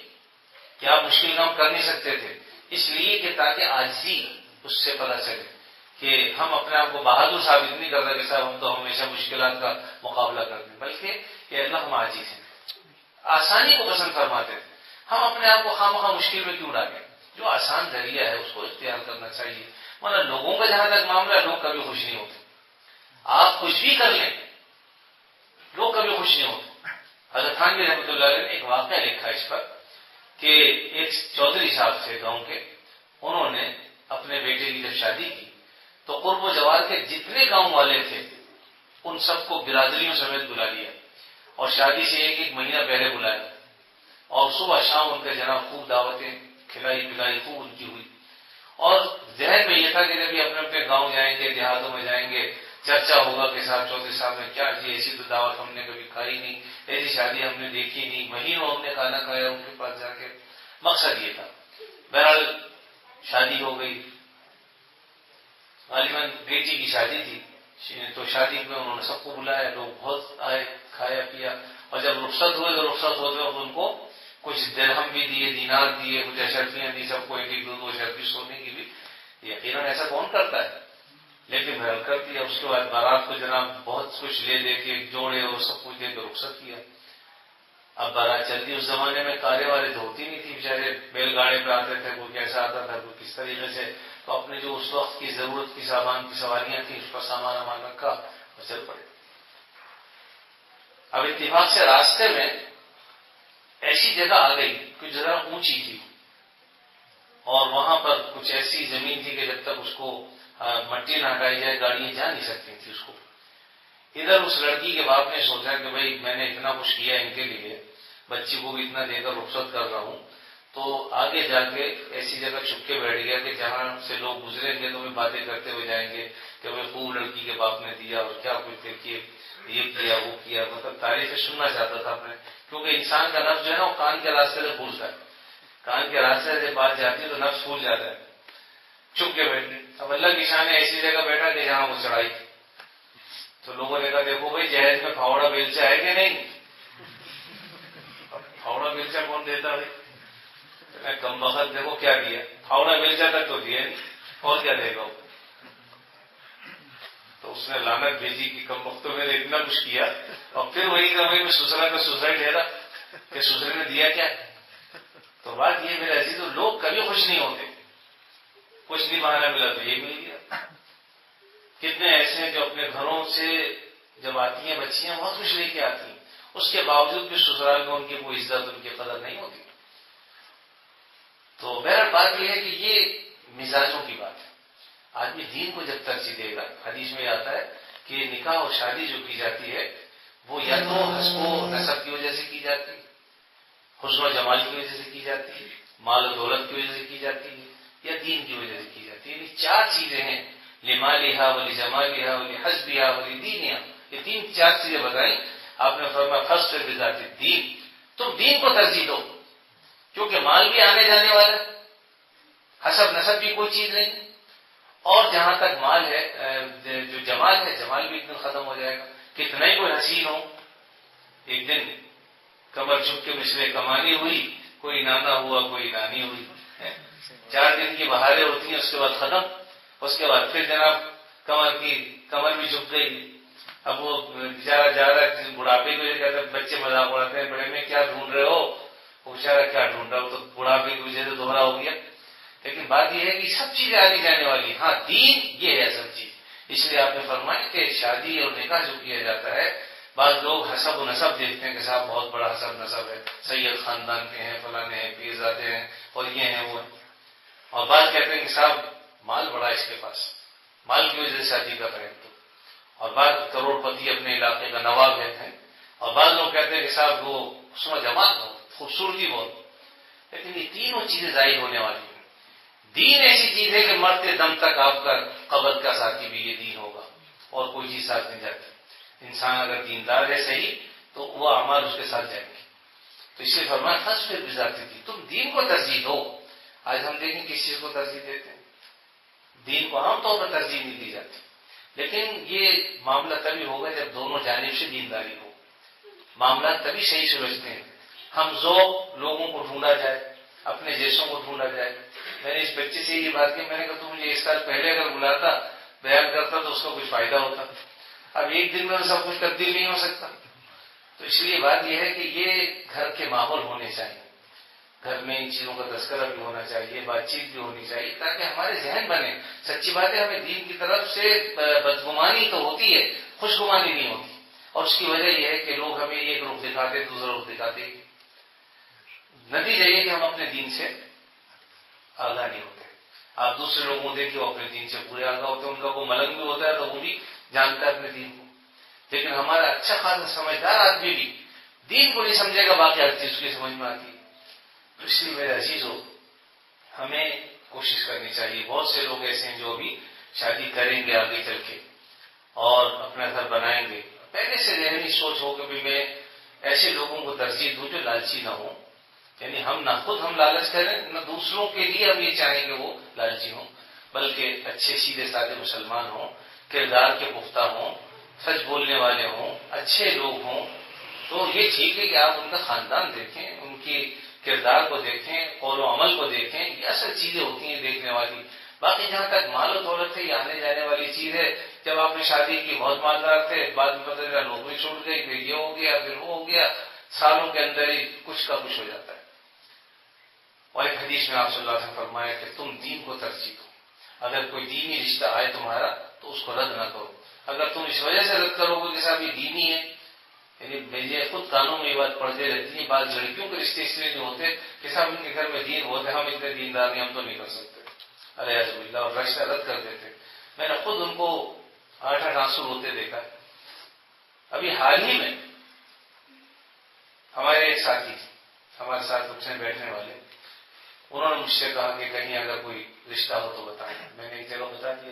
کہ آپ مشکل کام کر نہیں سکتے تھے، اس لیے کہ تاکہ عاجزی اس سے پتہ چلے کہ ہم اپنے آپ کو بہادر ثابت نہیں کر رہے کہ صاحب ہم تو ہمیشہ مشکلات کا مقابلہ کرتے ہیں، بلکہ کہ اللہ ہم عاجز ہیں. آسانی کو پسند فرماتے تھے. ہم اپنے آپ کو خواہ مشکل میں کیوں ڈالیں؟ جو آسان ذریعہ ہے اس کو اختیار کرنا چاہیے. مگر لوگوں کا جہاں تک معاملہ ہے لوگ کبھی خوش نہیں ہوتے. آپ کچھ بھی کر لیں لوگ کبھی خوش نہیں ہوتے. حضرت تھانوی رحمۃ اللہ علیہ نے ایک واقعہ لکھا اس پر کہ ایک چودھری صاحب تھے گاؤں کے، انہوں نے اپنے بیٹے کی جب شادی کی تو قرب و جوار کے جتنے گاؤں والے تھے ان سب کو برادریوں سمیت بلا لیا، اور شادی سے ایک مہینہ پہلے بلایا، اور صبح شام ان کے جناب خوب دعوتیں کھلائی پلائی خوب ان کی ہوئی. اور ذہن میں یہ تھا کہ جب اپنے اپنے گاؤں جائیں گے دیہاتوں میں جائیں گے چرچا ہوگا کہ صاحب چودھری صاحب نے کیا جی ایسی تو دعوت ہم نے کبھی کھائی نہیں، ایسی شادی ہم نے دیکھی نہیں، مہینوں ہم نے کھانا کھایا ان کے پاس جا کے. مقصد یہ تھا. بہرحال شادی ہو گئی، غالباً بیٹی کی شادی تھی تو شادی میں انہوں نے سب کو بلایا، لوگ بہت آئے، کھایا پیا، اور جب رخصت ہوئے تو رخصت ہوتے وقت ان کو کچھ درہم بھی دیے، دینار دیے، کچھ اشرفیاں دی سب کو، ایک ایک دو دو اشرفی سونے کی بھی. یقیناً ایسا کون کرتا ہے؟ لیکن بہرحال کر دیا. اس کے بعد بارات کو جناب بہت کچھ لے دے کے جوڑے اور سب کچھ دے کے رخصت کیا. اب بارات چل دی. اس زمانے میں کاریں والے تو ہوتی نہیں تھی، بیچارے بیل گاڑی پہ آتے تھے، کوئی کیسا آتا تھا، کوئی کس طریقے سے. تو اپنے جو اس وقت کی ضرورت کی سامان کی سواریاں تھیں اس پر سامان وامان رکھا اور چل پڑے. اب اتفاق سے راستے میں ایسی جگہ آ گئی کہ ذرا اونچی تھی، اور وہاں پر کچھ ایسی زمین تھی کہ جب تک اس کو مٹی نہ ہٹائی جائے گاڑیاں جا نہیں سکتی تھی اس کو. ادھر اس لڑکی کے باپ نے سوچا کہ بھائی میں نے اتنا کچھ کیا ان کے لیے، بچی کو بھی اتنا دے کر رخصت کر رہا ہوں، تو آگے جا کے ایسی جگہ چھپ کے بیٹھ گیا کہ جہاں سے لوگ گزریں گے تو بھی باتیں کرتے ہوئے جائیں گے کہ بھائی خوب لڑکی کے باپ نے دیا اور کیا کچھ دیکھیے یہ کیا وہ کیا. مطلب تعریفیں سننا چاہتا تھا اپنے، کیونکہ انسان کا نفس جو ہے نا وہ کان کے راستے سے بھولتا ہے. کان کے راستے سے بات جاتی ہے تو نفس بھول جاتا ہے. چھپ کے بیٹھنے. اب اللہ کی شان ہے ایسی جگہ بیٹھا کہ جہاں وہ چڑھائی. تو لوگوں نے کہا دیکھو بھائی جہیز میں پھاوڑا بیلچا ہے کہ نہیں؟ پھاوڑا بیلچا کون دیتا ہے؟ کم وقت دیکھو کیا دیا، پھاوڑا بیلچا تک تو دیا نہیں، اور کیا دے گا وہ. تو اس نے لعنت بھیجی کہ کم وقتوں میں نے اتنا کچھ کیا، اور پھر وہی کہ میں سسرا کا سسرا ٹھہرا کہ سسرے نے دیا کیا. تو بات یہ میرے عزیز، لوگ کبھی خوش نہیں ہوتے. کچھ نہیں بہانا ملا تو یہ مل گیا. کتنے ایسے ہیں جو اپنے گھروں سے جب آتی ہیں بچیاں بہت خوش لے کے آتی ہیں، اس کے باوجود بھی سسرال میں ان کی کوئی عزت ان کی قدر نہیں ہوتی. تو بہرحال بات یہ ہے کہ یہ مزاجوں کی بات ہے. آدمی دین کو جب ترجیح دے گا، حدیث میں آتا ہے کہ نکاح اور شادی جو کی جاتی ہے وہ یا تو حسب و نسب کی وجہ سے کی جاتی ہے، حسن و جمال کی وجہ سے کی جاتی ہے، مال و دولت کی وجہ سے کی جاتی ہے، یا دین کی وجہ سے کی جاتی ہے. یعنی چار چیزیں ہیں، لمالہا ولجمالہا ولحسبہا ولدینہا. یہ تین چار چیزیں بتائیں. آپ نے فرمایا فاصبر بذات الدین، تم دین کو ترجیح دو، کیونکہ مال بھی آنے جانے والا ہے، حسب نسب بھی کوئی چیز نہیں، اور جہاں تک مال ہے جو جمال ہے، جمال بھی ایک دن ختم ہو جائے گا. کتنا ہی کوئی حسین ہو، ایک دن کمر جھک کے مثلے کمانی ہوئی، کوئی نانا ہوا کوئی نانی ہوئی. 4 دن کی بہاریں ہوتی ہیں، اس کے بعد ختم. اس کے بعد پھر جناب کمر بھی جھک گئی. اب وہ بیچارہ جا رہا ہے بڑھاپے کی وجہ سے، بچے مذاق اڑاتے ہیں بڑے میں کیا ڈھونڈ رہے ہو، وہ بیچارہ کیا ڈھونڈ رہا ہو، تو بڑھاپے کی وجہ سے دوہرا ہو گیا. لیکن بات یہ ہے کہ سب چیزیں آنے جانے والی. ہاں دین یہ ہے اصل چیز. اس لیے آپ نے فرمایا کہ شادی اور نکاح جو کیا جاتا ہے، بعض لوگ حسب و نسب دیکھتے ہیں کہ صاحب بہت بڑا حسب نسب ہے، سید خاندان کے ہیں، فلانے ہیں، پیرزادے ہیں، اور یہ ہیں وہ ہیں. اور بعض کہتے ہیں کہ صاحب مال بڑا اس کے پاس، مال کی وجہ سے شادی کر رہے ہیں. اور بعض کروڑ پتی اپنے علاقے کا نواب ہیں. اور بعض لوگ کہتے ہیں کہ صاحب وہ حسن و جمال بہت، خوبصورتی بہت. لیکن یہ تینوں چیزیں ظاہر ہونے والی ہیں. دین ایسی چیز ہے کہ مرتے دم تک آپ کا قبر کا ساتھی بھی یہ دین ہوگا، اور کوئی چیز ساتھ نہیں جاتی. انسان اگر دیندار ہے صحیح تو وہ اعمال اس کے ساتھ جائیں گے. تو اس لیے فرمایا فاصبر بذات الدین، تم دین کو ترجیح دو. آج ہم دیکھیں کس چیز کو ترجیح دیتے ہیں. دین کو عام طور پر ترجیح نہیں دی جاتی. لیکن یہ معاملہ تبھی ہوگا جب دونوں جانب سے دینداری ہو. معاملات تبھی صحیح سمجھتے ہیں. ہم ذوق لوگوں کو ڈھونڈا جائے، اپنے جیسوں کو ڈھونڈا جائے. میں نے اس بچے سے یہ بات کی، میں نے کہا تو مجھے 1 سال پہلے اگر بلاتا بیان کرتا تو اس کا کچھ فائدہ ہوتا. اب ایک دن میں سب کچھ تبدیل نہیں ہو سکتا. تو اس لیے بات یہ ہے کہ یہ گھر کے ماحول ہونے چاہیے، گھر میں ان چیزوں کا تذکرہ بھی ہونا چاہیے، بات چیت بھی ہونی چاہیے، تاکہ ہمارے ذہن بنے. سچی بات ہے ہمیں دین کی طرف سے بدگمانی تو ہوتی ہے، خوشگمانی نہیں ہوتی. اور اس کی وجہ یہ ہے کہ لوگ ہمیں ایک رخ دکھاتے دوسرا رخ دکھاتے. نتیجہ یہ کہ ہم اپنے دین سے آگاہ نہیں ہوتے. آپ دوسرے لوگوں کو دیکھیں وہ اپنے دین سے پورے آگاہ ہوتے ہیں، ان کا کوئی ملنگ بھی ہوتا ہے تو وہ بھی جانتا ہے اپنے دین کو. لیکن ہمارا اچھا خاصا سمجھدار آدمی بھی دین کو نہیں سمجھے گا، باقی ہر چیز کی سمجھ میں آتی ہے. تو اس لیے میرے عزیزو ہمیں کوشش کرنی چاہیے. بہت سے لوگ ایسے ہیں جو ابھی شادی کریں گے آگے چل کے اور اپنا گھر بنائیں گے، پہلے سے ذہنی سوچ ہو کہ بھی میں ایسے لوگوں کو ترجیح دوں جو لالچی نہ ہوں. یعنی ہم نہ خود ہم لالچ کریں، نہ دوسروں کے لیے ہم یہ چاہیں کہ وہ لالچی ہوں، بلکہ اچھے سیدھے سادے مسلمان ہوں، کردار کے پختہ ہوں، سچ بولنے والے ہوں، اچھے لوگ ہوں. تو یہ ٹھیک ہے کہ آپ ان کا خاندان دیکھیں، ان کی کردار کو دیکھیں، قول و عمل کو دیکھیں، یہ اصل چیزیں ہوتی ہیں دیکھنے والی. باقی جہاں تک مال و دولت ہے یہ آنے جانے والی چیز ہے. جب آپ نے شادی کی بہت مالدار تھے، بعد میں پتہ چلا نوکری چھوٹ گئی، پھر یہ ہو گیا، پھر وہ ہو گیا، سالوں کے اندر ہی کچھ کا کچھ ہو جاتا ہے. اور ایک حدیث میں آپ صلی اللہ علیہ وسلم نے فرمایا کہ تم دین کو ترجیح دو. اگر کوئی دینی رشتہ آئے تمہارا تو اس کو رد نہ کرو. اگر تم اس وجہ سے رد کرو گے کہ صاحب یہ دینی ہے، یعنی مجھے خود کانوں میں یہ بات پڑھتے رہتی ہے، بعض لڑکیوں کے رشتے اس لیے نہیں ہوتے کہ صاحب ان کے گھر میں دین ہوتے، ہم اتنے دیندار نہیں، ہم تو نہیں کر سکتے، الیاذ باللہ، اور رشتہ رد کر دیتے. میں نے خود ان کو 8 آنسو ہوتے دیکھا. ابھی حال ہی میں ہمارے ایک ساتھی ہمارے ساتھ اٹھنے بیٹھنے والے، انہوں نے مجھ سے کہا کہ کہیں اگر کوئی رشتہ ہو تو بتائیں. میں نے ایک جگہ بتا دیا.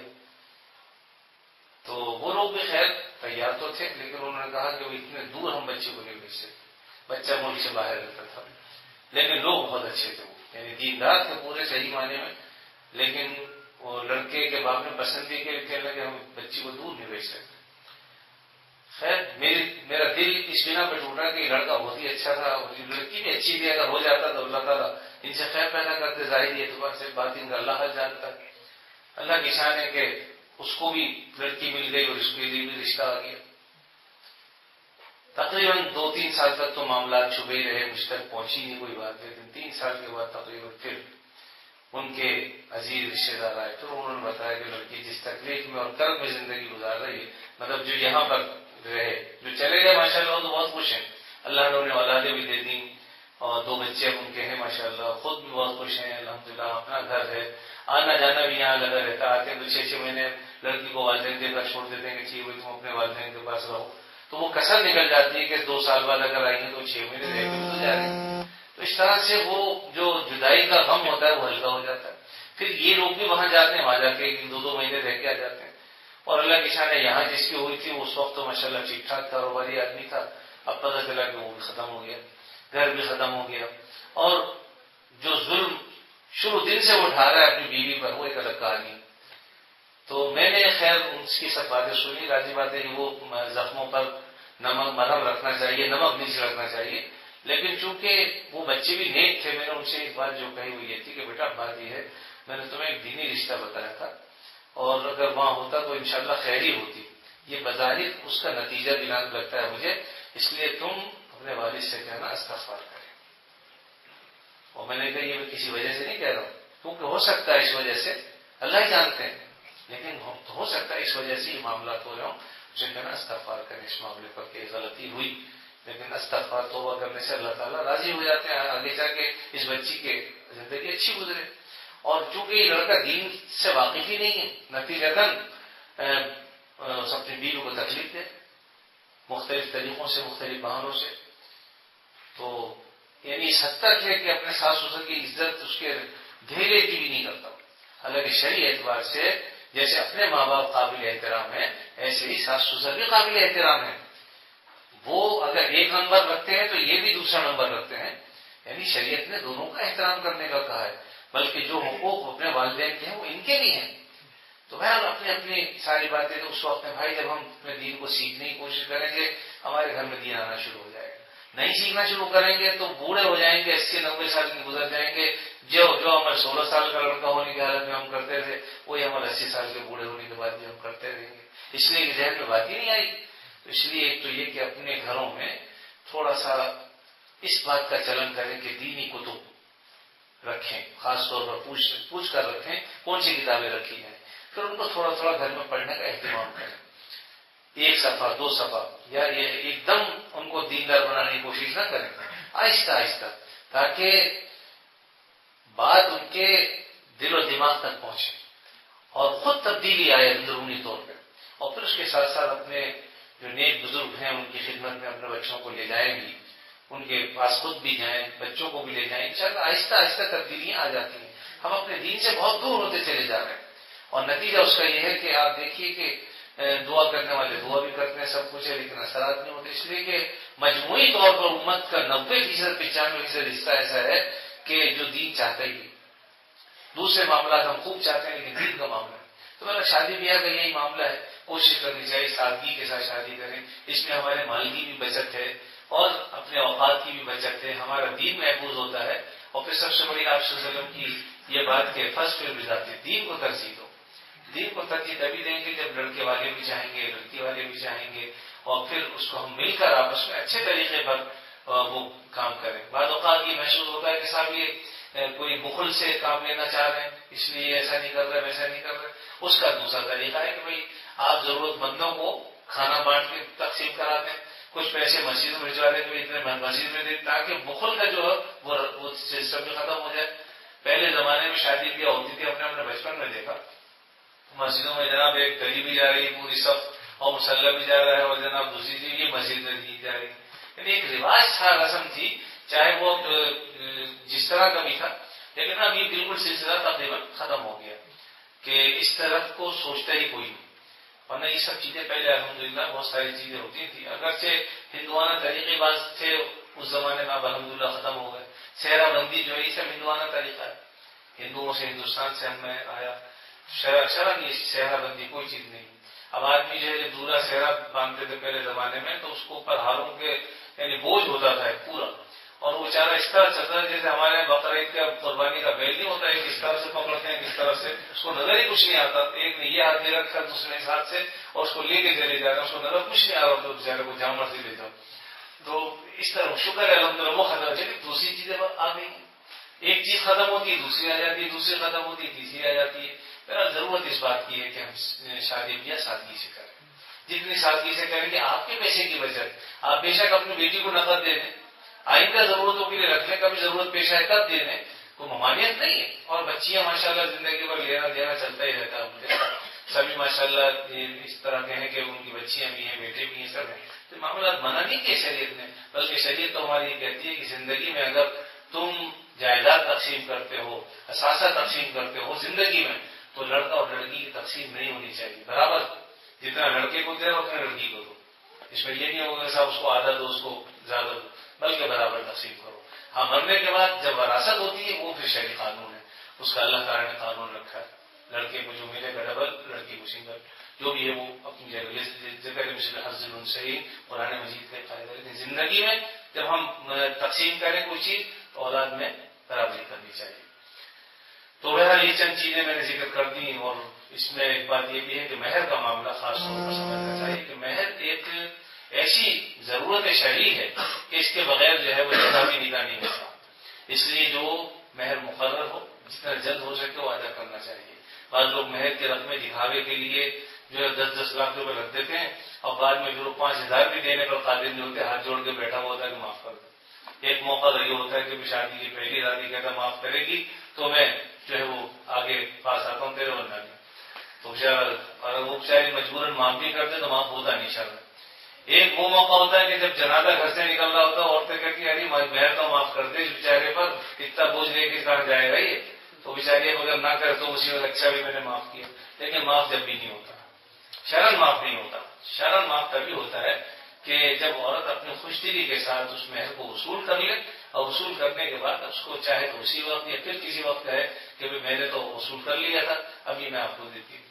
تو وہ لوگ بھی خیر تیار تو تھے، لیکن انہوں نے کہا کہ وہ اتنے دور ہم بچے کو نہیں بھیج سکتے. بچہ ملک سے باہر رہتا تھا، لیکن لوگ بہت اچھے تھے، وہ یعنی دیندار تھے پورے صحیح معنی میں. لیکن وہ لڑکے کے باپ نے پسند بھی کہنے لگے ہم بچی کو دور نہیں بھیج سکتے. خیر میرا دل اس بنا پہ ٹوٹا کہ لڑکا بہت ہی اچھا تھا، لڑکی بھی اچھی تھی. اگر ہو جاتا تو اللہ تعالیٰ ان سے خیر پیدا کرتے. ظاہری اعتبار سے بات ان کا اللہ حل جانتا ہے. اللہ کی شان ہے کہ اس کو بھی لڑکی مل گئی اور اس کے لیے بھی رشتہ آ گیا. تقریباً 2-3 سال تک تو معاملات چھپے ہی رہے، مجھ تک پہنچی نہیں کوئی بات. لیکن 3 سال کے بعد تقریباً پھر ان کے عزیز رشتے دار آئے تو انہوں نے بتایا کہ لڑکی جس تکلیف میں اور کرب میں زندگی گزار رہی ہے، مطلب جو یہاں پر رہے، جو چلے گئے ماشاءاللہ تو بہت خوش ہیں، اللہ نے انہیں اولادیں بھی دے دی اور 2 بچے ان کے ہیں ماشاءاللہ، خود بھی بہت خوش ہیں الحمدللہ. اپنا گھر ہے، آنا جانا بھی یہاں لگا رہتا. آتے ہیں تو 6 مہینے لڑکی کو والدین کے گھر چھوڑ دیتے ہیں کہ ٹھیک ہے تم اپنے والدین کے پاس رہو. تو وہ کسر نکل جاتی ہے کہ 2 سال بعد اگر آئی ہیں تو 6 مہینے رہ کے تو جا رہی ہیں. تو اس طرح سے وہ جو جدائی کا غم ہوتا ہے وہ ہلکا ہو جاتا ہے. پھر یہ لوگ بھی وہاں جاتے ہیں، وہاں جا کے 2 مہینے رہ کے آ جاتے ہیں. اور اللہ کی شان ہے یہاں جس کی ہوئی تھی اس وقت تو ماشاءاللہ ٹھیک ٹھاک کاروباری آدمی تھا. اب پتہ چلا کہ وہ بھی ختم ہو گیا، گھر بھی ختم ہو گیا. اور جو ظلم شروع دن سے اٹھا رہا ہے اپنی بیوی پر وہ ایک الگ کہانی. تو میں نے خیر ان کی سب باتیں سنی. راضی بات ہے وہ زخموں پر نمک مرہم رکھنا چاہیے، نمک نیچے رکھنا چاہیے. لیکن چونکہ وہ بچے بھی نیک تھے، میں نے ان سے ایک بات جو کہی وہ یہ تھی کہ بیٹا بات یہ ہے میں نے تمہیں ایک دینی رشتہ بتایا تھا اور اگر وہاں ہوتا تو انشاءاللہ خیر ہی ہوتی. یہ بظاہر اس کا نتیجہ دلانا لگتا ہے مجھے، اس لیے تم اپنے والد سے کہنا استغفار کریں. اور میں نے کہا یہ میں کسی وجہ سے نہیں کہہ رہا ہوں، کیونکہ ہو سکتا ہے اس وجہ سے، اللہ ہی جانتے ہیں، لیکن ہو سکتا ہے اس وجہ سے یہ معاملات ہو رہے ہوں. مجھے کہنا استغفار کریں اس معاملے پر کہ غلطی ہوئی، لیکن استغفار توبہ کرنے سے اللہ تعالیٰ راضی ہو جاتے ہیں، آگے جا کے اس بچی کے زندگی اچھی گزرے. اور چونکہ یہ لڑکا دین سے واقف ہی نہیں ہے، نتیجتاً اپنی بیوی کو تکلیف دے مختلف طریقوں سے، مختلف بہانوں سے. تو یعنی اس حد تک ہے کہ اپنے ساس سسر کی عزت اس کے دھیرے کی بھی نہیں کرتا. حالانکہ شرعی اعتبار سے جیسے اپنے ماں باپ قابل احترام ہیں ایسے ہی ساس سسر بھی قابل احترام ہیں. وہ اگر 1 نمبر رکھتے ہیں تو یہ بھی دوسرا نمبر رکھتے ہیں. یعنی شریعت نے دونوں کا احترام کرنے کا کہا ہے، بلکہ جو حقوق اپنے والدین کے ہیں وہ ان کے بھی ہیں. تو بہرحال اپنی اپنی ساری باتیں تو اس وقت میں بھائی جب ہم اپنے دین کو سیکھنے کی کوشش کریں گے ہمارے گھر میں دین آنا شروع ہو جائے گا. نہیں سیکھنا شروع کریں گے تو بوڑھے ہو جائیں گے، 80-90 سال کے گزر جائیں گے. جو عمل 16 سال کا لڑکا ہونے کی حالت میں ہم کرتے تھے وہی عمل 80 سال کے بوڑھے ہونے کے بعد بھی ہم کرتے رہیں گے. اس لیے ذہن میں بات ہی نہیں آئی. تو اس لیے ایک تو یہ کہ اپنے گھروں میں تھوڑا سا اس بات کا چلن کریں کہ دینی کتب رکھیں، خاص طور پر پوچھ کر رکھیں کون سی کتابیں رکھی جائیں. پھر ان کو تھوڑا تھوڑا گھر میں پڑھنے کا اہتمام کریں، 1 صفحہ 2 صفحہ، یا یہ ایک دم ان کو دیندار بنانے کی کوشش نہ کریں، آہستہ آہستہ، تاکہ بات ان کے دل و دماغ تک پہنچے اور خود تبدیلی آئے اندرونی طور پہ. اور پھر اس کے ساتھ ساتھ اپنے جو نیک بزرگ ہیں ان کی خدمت میں اپنے بچوں کو لے جائیں گی، ان کے پاس خود بھی جائیں، بچوں کو بھی لے جائیں. انشاءاللہ آہستہ آہستہ تبدیلیاں آ جاتی ہیں. ہم اپنے دین سے بہت دور ہوتے چلے جا رہے ہیں اور نتیجہ اس کا یہ ہے کہ آپ دیکھیے کہ دعا کرنے والے دعا بھی کرتے ہیں، سب کچھ ہے، لیکن اثرات نہیں ہوتے. اس لیے کہ مجموعی طور پر امت کا 90% 95% حصہ ایسا ہے کہ جو دین چاہتا ہی نہیں. دوسرے معاملات ہم خوب چاہتے ہیں لیکن دین کا معاملہ ہے. تو میرا شادی بیاہ کا یہی معاملہ ہے، کوشش کرنی چاہیے سادگی کے ساتھ شادی کریں. اس میں ہمارے مال کی بھی بچت ہے اور اپنے اوقات کی بھی بچت ہے، ہمارا دین محفوظ ہوتا ہے. اور پھر سب سے بڑی آپ صلی اللہ علیہ وسلم کی یہ بات کہ فرسٹ پہ ذات دین کو ترجیح دو. دین کو ترجیح تبھی دیں گے جب لڑکے والے بھی چاہیں گے، لڑکی والے بھی چاہیں گے، اور پھر اس کو ہم مل کر آپس میں اچھے طریقے پر وہ کام کریں. بعض اوقات یہ محسوس ہوتا ہے کہ صاحب یہ کوئی بخل سے کام لینا چاہ رہے ہیں، اس لیے ایسا نہیں کر رہے ویسا نہیں کر رہے. اس کا دوسرا طریقہ ہے کہ بھائی آپ ضرورت مندوں کو کھانا بانٹ کے تقسیم کرا دیں، کچھ پیسے مسجد میں بھجوا دیں کہ اتنے مسجد میں دیں، تاکہ بخل کا جو ہے وہ سسٹم بھی ختم ہو جائے. پہلے زمانے میں شادی کیا ہوتی تھی، اپنے بچپن میں دیکھا مسجدوں میں جناب ایک گلی بھی جا رہی ہے پوری سب، اور مسلح بھی جا رہا ہے، اور جناب دوسری چیز یہ مسجد میں دی جا رہی ہے. یعنی ایک رواج تھا، رسم تھی، چاہے وہ جس طرح کا بھی تھا. لیکن اب یہ بالکل سلسلہ تقریباً ختم ہو گیا کہ اس طرف کو سوچتا ہی کوئی نہیں. ورنہ یہ سب چیزیں پہلے الحمدللہ بہت ساری چیزیں ہوتی تھیں، اگرچہ ہندوانہ طریقے باز تھے اس زمانے میں، اب الحمدللہ ختم ہو گئے. صحرا بندی جو ہے یہ سب ہندوانہ طریقہ ہے، ہندوؤں سے ہندوستان سے ہم میں آیا. شرح کی صحرا بندی کوئی چیز نہیں. اب آدمی جو ہے دورا صحرا باندھتے تھے پہلے زمانے میں، تو اس کو اوپر ہاروں کے یعنی بوجھ ہوتا تھا پورا، اور وہ چارہ اس طرح چلتا ہے جیسے ہمارے بقرعید کا قربانی کا بیل نہیں ہوتا ہے، کس طرح سے پکڑتے ہیں کس طرح سے، اس کو نظر ہی کچھ نہیں آتا. ایک نے یہ ہاتھ دے رکھا دوسرے اس ہاتھ سے اور اس کو لے کے چلے جا رہے ہیں، اس کو نظر کچھ نہیں آ رہا، تو بیچارے کو جہاں مرضی لے جاؤ. تو اس طرح شکر ہے الحمدللہ وہ ختم ہو جاتی. دوسری چیزیں آ گئی، ایک چیز ختم ہوتی ہے دوسری آ جاتی ہے، دوسری ختم ہوتی ہے تیسری آ جاتی ہے. ضرورت اس بات کی ہے کہ ہم شادی بیاہ سادگی سے کریں. جتنی سادگی سے کریں گے آپ کے پیسے کی بچت. آپ بے شک اپنی بیٹی کو نقد دے دیں، آئندہ ضرورتوں کے لیے رکھنے کا بھی ضرورت پیش آئے تب دے دیں، کوئی ممانعت نہیں ہے. اور بچیاں ماشاءاللہ زندگی بھر لینا دینا چلتا ہی رہتا ہے. مجھے سبھی ماشاءاللہ اس طرح کے ہیں کہ ان کی بچیاں بھی ہیں، بیٹے بھی ہیں، سب ہیں. تو معاملات منع نہیں کیے شریعت نے، بلکہ شریعت تو ہماری یہ کہتی ہے کہ زندگی میں اگر تم جائیداد تقسیم کرتے ہو، اثاثہ تقسیم کرتے ہو زندگی میں، تو لڑکا اور لڑکی کی تقسیم نہیں ہونی چاہیے برابر. جتنا لڑکے کو دے اتنا لڑکی کو دو. اس میں یہ نہیں ہوگا صاحب اس کو آدھا دو اس کو زیادہ دو، بلکہ برابر تقسیم کرو. ہاں مرنے کے بعد جب وراثت ہوتی ہے وہ پھر شرعی قانون ہے، اس کا اللہ تعالیٰ نے قانون رکھا ہے. لڑکے کو جو ملے گا ڈبل، لڑکی کو سنگل، جو بھی ہے وہ اپنی جگہ مثل حظ الانثیین قرآن مجید کا قاعدہ. لیکن زندگی میں جب ہم تقسیم کریں کوئی چیز تو اولاد میں برابری کرنی چاہیے. تو بہرحال یہ چند چیزیں میں نے ذکر کر دی. اور اس میں ایک بات یہ بھی ہے کہ مہر کا معاملہ خاص طور پر سمجھنا چاہیے کہ مہر ایک ایسی ضرورت شرعی ہے کہ اس کے بغیر جو ہے وہ جگہ بھی نکاح نہیں ہوتا. اس لیے جو مہر مقرر ہو جتنا جلد ہو سکے وہ ادا کرنا چاہیے. بعض لوگ مہر کے رقمیں دکھاوے کے لیے جو ہے 10-10 لاکھ روپے رکھ دیتے ہیں، اور بعد میں پھر وہ 5,000 بھی دینے پر قادر نہیں ہوتے، ہاتھ جوڑ کے بیٹھا ہوا ہوتا ہے کہ معاف کر دو. ایک موقع یہ ہوتا ہے کہ شادی کی پہلی رات کہتا معاف کرے گی تو میں جو ہے وہ آگے پاس آتا ہوں تیرے بننا نہیں. تو اگر وہ شاید مجبوراً معاف بھی کرتے تو معاف ہوتا نہیں شرط. ایک وہ موقع ہوتا ہے کہ جب جنازہ گھر سے نکل رہا ہوتا ہے، عورتیں کہتی ہیں ارے مہر تو معاف کر دے، اس بیچارے پر اتنا بوجھ لے کے کہاں جائے گا یہ. تو بیچارے اگر نہ کرے تو اسی وقت اچھا بھی میں نے معاف کیا. لیکن معاف جب بھی نہیں ہوتا، شرن معاف نہیں ہوتا. شرن معاف تبھی ہوتا ہے کہ جب عورت اپنی خوش دلی کے ساتھ اس مہر کو وصول کر لے، اور وصول کرنے کے بعد اس کو چاہے تو اسی وقت یا پھر کسی وقت کہے کہ میں نے تو وصول کر لیا تھا ابھی میں آپ کو دیتی ہوں.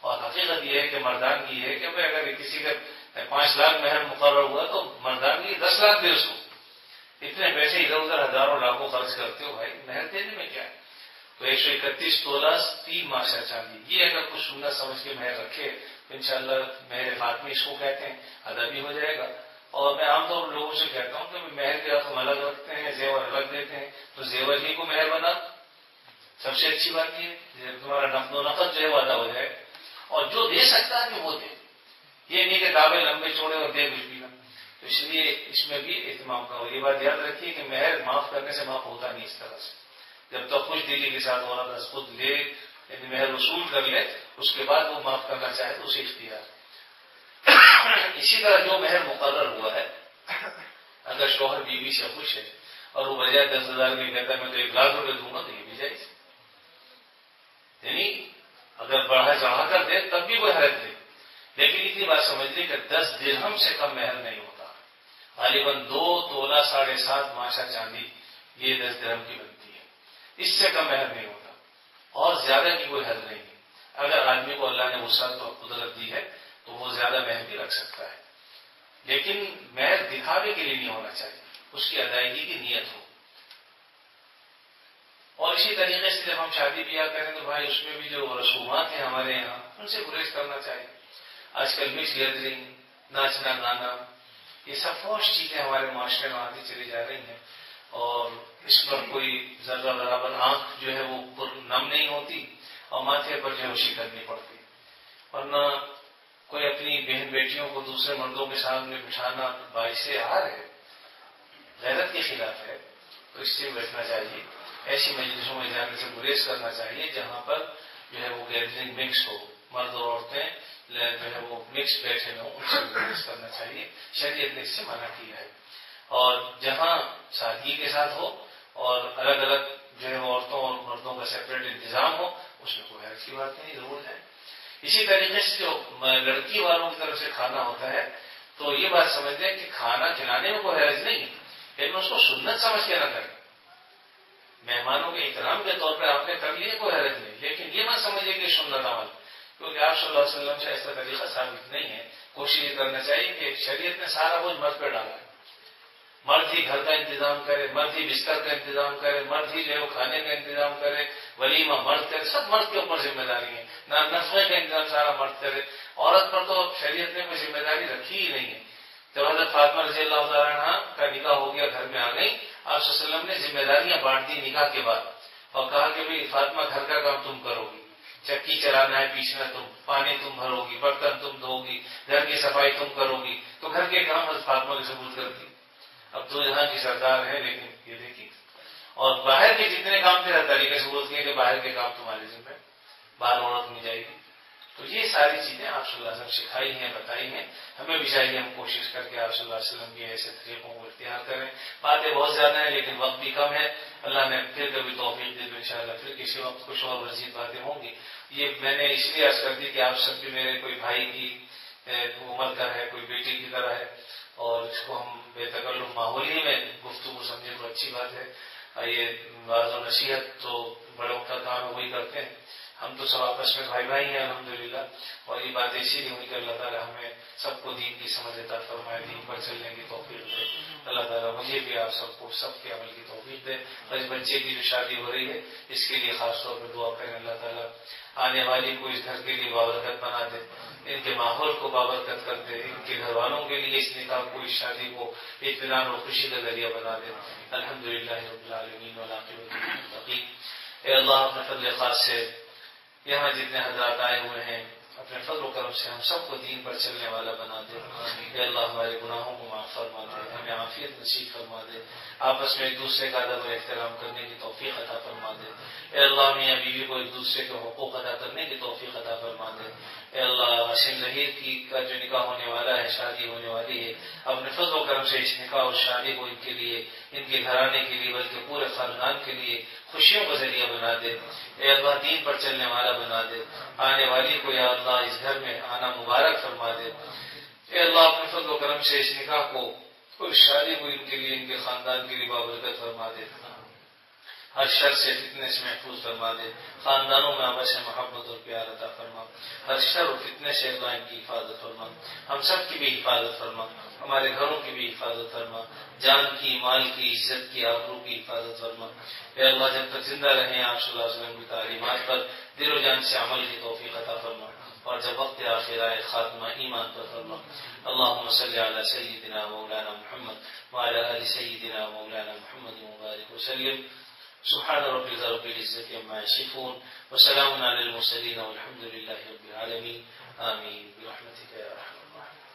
اور حقیقت یہ ہے کہ مردانگی یہ ہے کہ اگر کسی کا 5 لاکھ مہر مقرر ہوا تو مردانگی 10 لاکھ دے اس کو. اتنے پیسے ادھر ادھر ہزاروں لاکھوں خرچ کرتے ہو بھائی، مہر دینے میں کیا ہے. تو 131 تولہ 3 ماشا چاندی، یہ اگر کچھ سننا سمجھ کے مہر رکھے تو انشاءاللہ مہر فاطمی اس کو کہتے ہیں، ادا بھی ہو جائے گا. اور میں عام طور پر لوگوں سے کہتا ہوں کہ مہر کے رقم الگ رکھتے ہیں، زیور الگ دیتے ہیں، تو زیور ہی کو مہر بنا. سب سے اچھی بات یہ ہے تمہارا نقد و نقد جو ہے وہ ادا ہو جائے. اور جو دے سکتا ہے وہ دے، یہ نہیں کہ دعوے لمبے چھوڑے اور دے کچھ بھی نہ. تو اس لیے اس میں بھی اہتمام کرو. یہ بات یاد رکھیے کہ مہر معاف کرنے سے معاف ہوتا نہیں اس طرح سے. جب تک خوش دلی کے ساتھ عورت خود لے یعنی مہر وصول کر لے، اس کے بعد وہ معاف کرنا چاہے تو اسے اختیار. اسی طرح جو مہر مقرر ہوا ہے، اگر شوہر بیوی سے خوش ہے اور وہ بجائے 10,000 میں کہتا ہے میں تو 1 لاکھ روپے دوں گا تو یہ بھی جائز. یعنی اگر بڑھا چڑھا کر دے تب بھی کوئی حرج نہیں. لیکن اتنی بات سمجھ لی کہ 10 درہم سے کم مہر نہیں ہوتا. غالباً 2 تولہ 7.5 ماشا چاندی یہ 10 درہم کی بنتی ہے. اس سے کم مہر نہیں ہوتا، اور زیادہ کی کوئی حد نہیں ہے. اگر آدمی کو اللہ نے وسعت اور قدرت دی ہے تو وہ زیادہ مہر بھی رکھ سکتا ہے. لیکن محض دکھاوے کے لیے نہیں ہونا چاہیے، اس کی ادائیگی کی نیت ہو. اور اسی طریقے سے جب ہم شادی بیاہ کریں تو بھائی اس میں بھی جو رسومات ہیں ہمارے یہاں ان سے گریز کرنا چاہیے. آج کل مکس گیدرنگ، ناچنا گانا، یہ سب فوش چیزیں ہمارے معاشرے میں آتی چلی جا رہی ہیں، اور اس پر کوئی ذرہ برابر آنکھ جو ہے وہ نم نہیں ہوتی اور ماتھے پر جو ہے وشی کرنی پڑتی. ورنہ کوئی اپنی بہن بیٹیوں کو دوسرے مردوں کے سامنے بٹھانا باعث عار ہے، غیرت کے خلاف ہے. تو اس سے بچنا چاہیے، ایسی مجلسوں میں جانے سے گریز کرنا چاہیے جہاں پر جو ہے وہ گیدرنگ مکس ہو، مرد اور عورتیں جو ہے وہ مکس بیٹھے ہوں، ان سے گریز کرنا چاہیے. شریعت نے اس سے منع کیا ہے. اور جہاں سادگی کے ساتھ ہو اور الگ الگ جو ہے عورتوں اور مردوں کا سیپریٹ انتظام ہو، اس میں کوئی حرج کی بات نہیں، ضرور ہے. اسی طریقے سے جو لڑکی والوں کی طرف سے کھانا ہوتا ہے تو یہ بات سمجھ لیں کہ کھانا کھلانے میں کوئی حرج نہیں ہے، لیکن اس کو سنت سمجھ کے نہ کریں. مہمانوں کے احترام کے طور پہ آپ نے کر لیے کوئی حرج نہیں، لیکن یہ مت سمجھیے کہ سنت عمل، کیونکہ آپ صلی اللہ علیہ وسلم سے ایسا طریقہ ثابت نہیں ہے. کوشش یہ کرنا چاہیے کہ شریعت نے سارا بوجھ مرد پہ ڈالا ہے. مرد ہی گھر کا انتظام کرے، مرد ہی بستر کا انتظام کرے، مرد ہی جو ہے کھانے کا انتظام کرے، ولیمہ مرد کرے، سب مرد کے اوپر ذمہ داری ہے. نفقے کا انتظام سارا مرد کرے. عورت پر تو شریعت نے کوئی ذمہ داری رکھی ہی نہیں ہے. جب حضرت فاطمہ رضی اللہ تعالیٰ عنہ کا نکاح ہو گیا، گھر میں آ گئی، آپ صلی اللہ علیہ وسلم نے ذمہ داریاں بانٹ دی نکاح کے بعد اور کہا کہ بھائی فاطمہ گھر کا کام تم کرو گی، چکی چلانا ہے پیچھنا تم، پانی تم بھرو گی، برتن تم دھو گی، گھر کی صفائی تم کرو گی. تو گھر کے کام حضرت فاطمہ کے ثبوت کرتی. اب تو یہاں کی سردار ہے، لیکن یہ دیکھیے اور باہر کے جتنے کام تھے ہر طریقے سے بولتی ہیں کہ باہر کے کام تمہارے ذمہ، باہر عورت نہیں جائے گی. تو یہ ساری چیزیں آپ صلی اللہ علیہ وسلم سکھائی ہیں، بتائی ہیں. ہمیں بھی چاہیے ہم کوشش کر کے آپ صلی اللہ علیہ وسلم کے ایسے طریقوں کو اختیار کریں. باتیں بہت زیادہ ہیں لیکن وقت بھی کم ہے. اللہ نے پھر کبھی توفیق دی تو انشاءاللہ پھر کسی وقت کچھ اور مزید باتیں ہوں گی. یہ میں نے اس لیے عرض کر دی کہ آپ سب بھی میرے کوئی بھائی کی عمر کا ہے، کوئی بیٹی کی طرح ہے، اور اس کو ہم بے تکلف ماحول ہی میں گفتگو سمجھے تو اچھی بات ہے. یہ بعض و نصیحت تو بڑوں کا کام وہی کرتے ہیں. ہم تو سب آپس میں بھائی بھائی ہیں الحمدللہ، اور یہ بات اسی لیے ہوئی کہ اللہ تعالیٰ ہمیں سب کو دین کی سمجھ عطا فرمائے، دین پر چلنے کی توفیق دے. اللہ تعالیٰ مجھے بھی آپ سب کو سب کے عمل کی توفیق دے. اور اس بچے کی جو شادی ہو رہی ہے اس کے لیے خاص طور پر دعا کریں، اللہ تعالیٰ آنے والی کو اس گھر کے لیے بابرکت بنا دے، ان کے ماحول کو بابرکت کر دے، ان کے گھر والوں کے لیے اس نکاح کو، اس شادی کو اطمینان اور خوشی کا ذریعہ بنا دے. الحمدللہ رب العالمین والعاقبۃ للمتقین. اے اللہ اپنے فضل خاص سے یہاں جتنے حضرات آئے ہوئے ہیں اپنے فضل و کرم سے ہم سب کو دین پر چلنے والا بنا دے. اے اللہ ہمارے گناہوں کو معاف فرما دے، ہمیں عافیت نصیب فرما دے، آپس میں ایک دوسرے کا ادب و احترام کرنے کی توفیق عطا فرما دے. اے اللہ میاں بیوی کو ایک دوسرے کے حقوق ادا کرنے کی توفیق عطا فرما دے. اے اللہ حسین ظہیر کا جو نکاح ہونے والا ہے، شادی ہونے والی ہے، اپنے فضل و کرم سے اس نکاح اور شادی کو ان کے لیے، ان کے گھرانے کے لیے، بلکہ پورے خاندان کے لیے خوشیوں کا ذریعہ بنا دے. اے اللہ دین پر چلنے والا بنا دے. آنے والی کو یا اللہ اس گھر میں آنا مبارک فرما دے. اے اللہ اپنے فضل و کرم سے اس نکاح کو اور شادی کو ان کے لیے، ان کے خاندان کے لیے بابرکت فرما دے. ہر شر سے فتنے سے محفوظ فرما دے. خاندانوں میں آپس میں محبت اور پیار عطا فرما. ہر شر و فتنے سے اللہ ان کی حفاظت فرما. ہم سب کی بھی حفاظت فرما، ہمارے گھروں کی بھی حفاظت فرما، جان کی، مال کی، عزت کی، آبرو کی حفاظت فرما. اے اللہ جب تک زندہ رہیں آپ صلی اللہ علیہ وسلم کی تعلیمات پر دل و جان سے عمل کی توفیق عطا فرما، اور جب وقت آخر آئے خاتمہ ایمان پر فرما. اللهم صل على سيدنا مولانا محمد وعلى آل سيدنا مولانا محمد وبارك وسلم. سبحان ربك رب العزة عما يصفون وسلام على المرسلين والحمد لله رب العالمين. آمين برحمتك يا أرحم الراحمين.